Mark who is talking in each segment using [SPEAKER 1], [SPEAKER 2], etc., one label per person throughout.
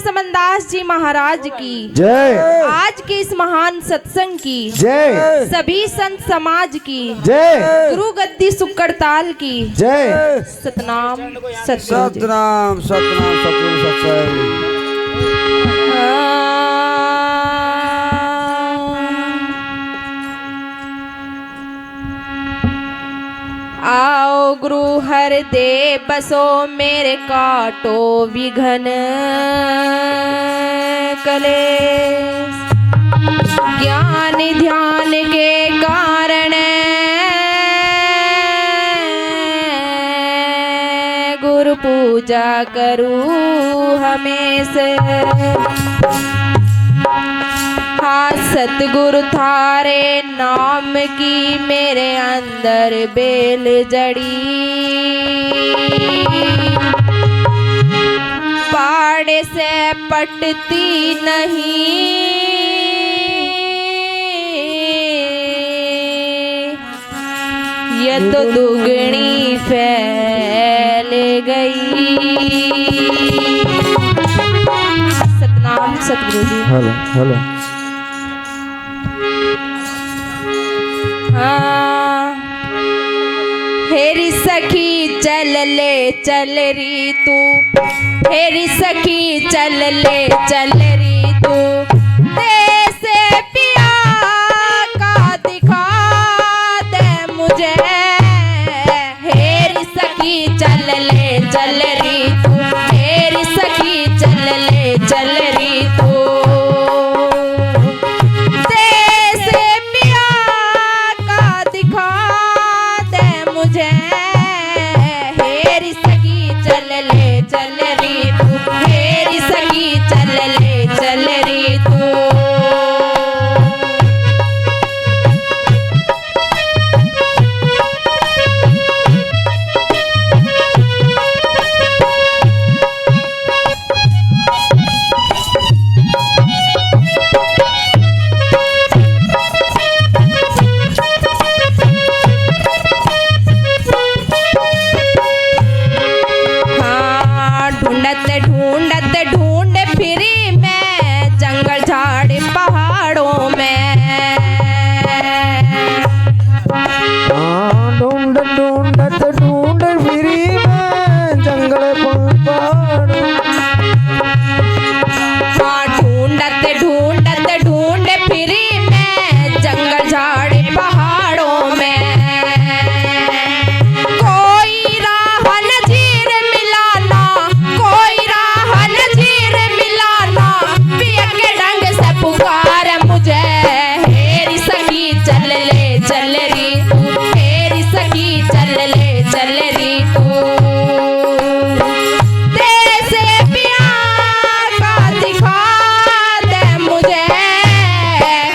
[SPEAKER 1] समनदास जी महाराज की
[SPEAKER 2] जय।
[SPEAKER 1] आज के इस महान सत्संग की
[SPEAKER 2] जय।
[SPEAKER 1] सभी संत समाज की
[SPEAKER 2] जय।
[SPEAKER 1] गुरु गद्दी सुक्कड़ताल की
[SPEAKER 2] जय।
[SPEAKER 1] सतनाम सतगुरु जी।
[SPEAKER 3] सतनाम सतनाम सतगुरु सत्संग।
[SPEAKER 1] आओ गुरु हर दे बसो मेरे काटो विघन कलेश। ज्ञान ध्यान के कारण गुरु पूजा करूं हमेशा। हाँ सतगुरु थारे नाम की मेरे अंदर बेल जड़ी। पाड़े से पटती नहीं ये तो दुगनी फैल गई। सतनाम सतगुरु जी।
[SPEAKER 2] Hello hello.
[SPEAKER 1] हाँ हेरी सखी चल ले चल री तू। हेरी सखी चल ले चल री तू। देसे पिया का दिखा दे मुझे। हेरी सखी चल ले चल री तू। हेरी सखी चल ले चल री तू। ढूंढत ढूंढ फिरी मैं जंगल झाड़ पहाड़ों में।
[SPEAKER 2] ढूंढत ढूंढ फिरी मैं जंगल पहाड़ों।
[SPEAKER 1] हाँ ढूंढत ढूंढ फिरी मैं जंगल झाड़ पहाड़ों में। कोई राह नजीर मिलाना, कोई राह नजीर मिलाना, पिया के ढंग से पुकार मुझे। हेरी सखी चल ले चल री तू। हेरी सखी चल ले चल री तू। देसे पिया का दिखा दे मुझे।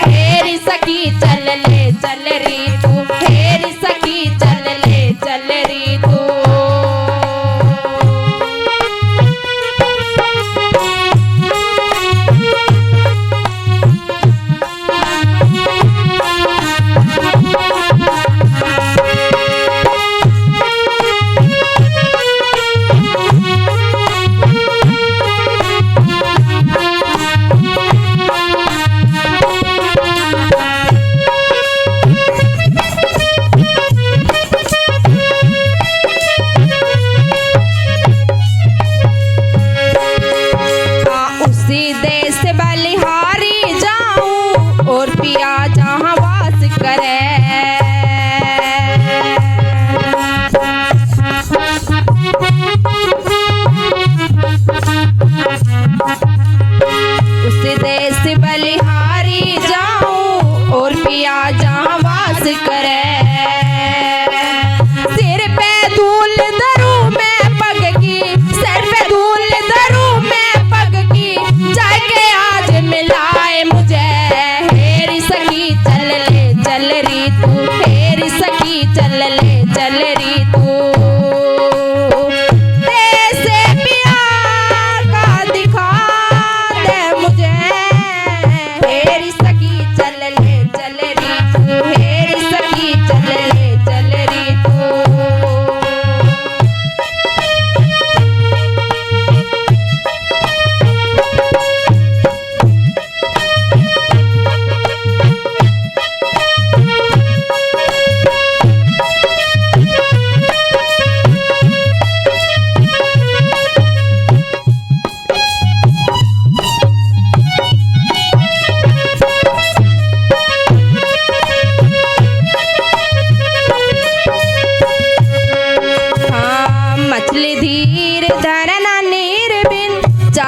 [SPEAKER 1] हेरी सखी चल ले चल री तू। हेरी सखी चल ले चल री तू। उसी देश बलिहारी जाऊं और पिया जहां वास करे। उसी देश बलिहारी जाऊं और पिया जहां वास करे। सिर पे धूल धरूं मैं पग की, सिर पे धूल धरूं मैं पग की। जाए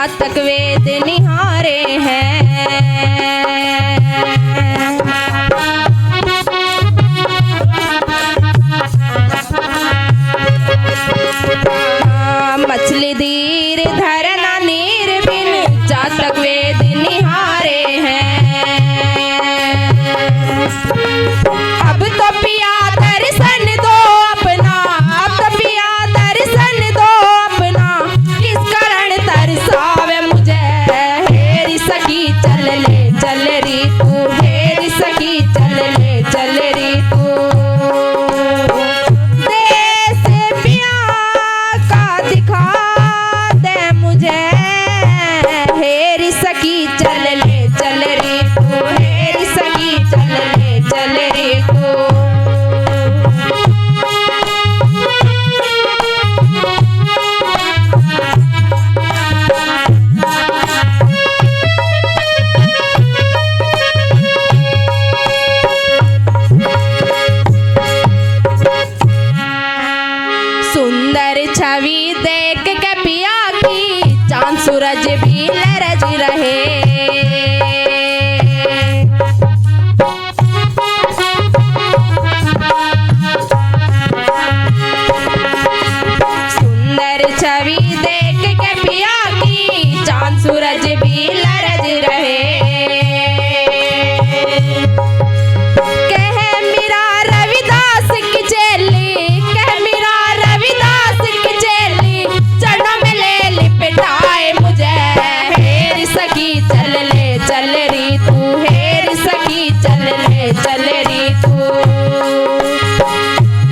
[SPEAKER 1] जातक वेद निहारे हैं। मछली धीर धरना नीर बिन जातक वेद निहारे हैं। अब तो पिया दर्शन दो अपना, अब तो पिया दर्शन दो अपना, किस कारण तरसावे मुझे। हेरी सखी चल री तू, हेरी सखी चल री तू। देश पिया का दिखा दे मुझे। हेरी सखी चल री तू, हेरी सखी चल री तू। सुंदर छवि देख के पिया की चांद सूरज भी लरज रहे। सुंदर छवि देख के पिया की चांद सूरज भी लरज रहे। कह मीरा रविदास की चेली, कह मीरा रविदास की चेली, चरणों में ले लिपटाए मुझे। हेरी सखी चल री तू, हेरी सखी चल री तू।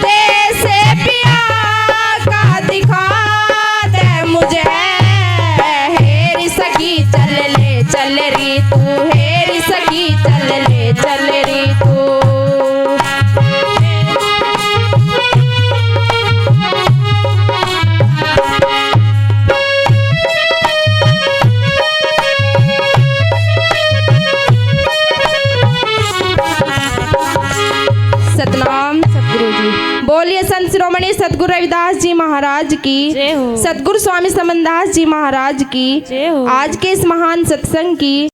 [SPEAKER 1] देश पिया का दिखा दे मुझे। हेरी सखी चल री तू, हेरी सखी चल री तू। सतनाम सतगुरु जी। बोलिए संत शिरोमणि सतगुरु रविदास जी महाराज की
[SPEAKER 4] जय हो।
[SPEAKER 1] सतगुरु स्वामी समनदास जी महाराज की
[SPEAKER 4] जय हो।
[SPEAKER 1] आज के इस महान सत्संग की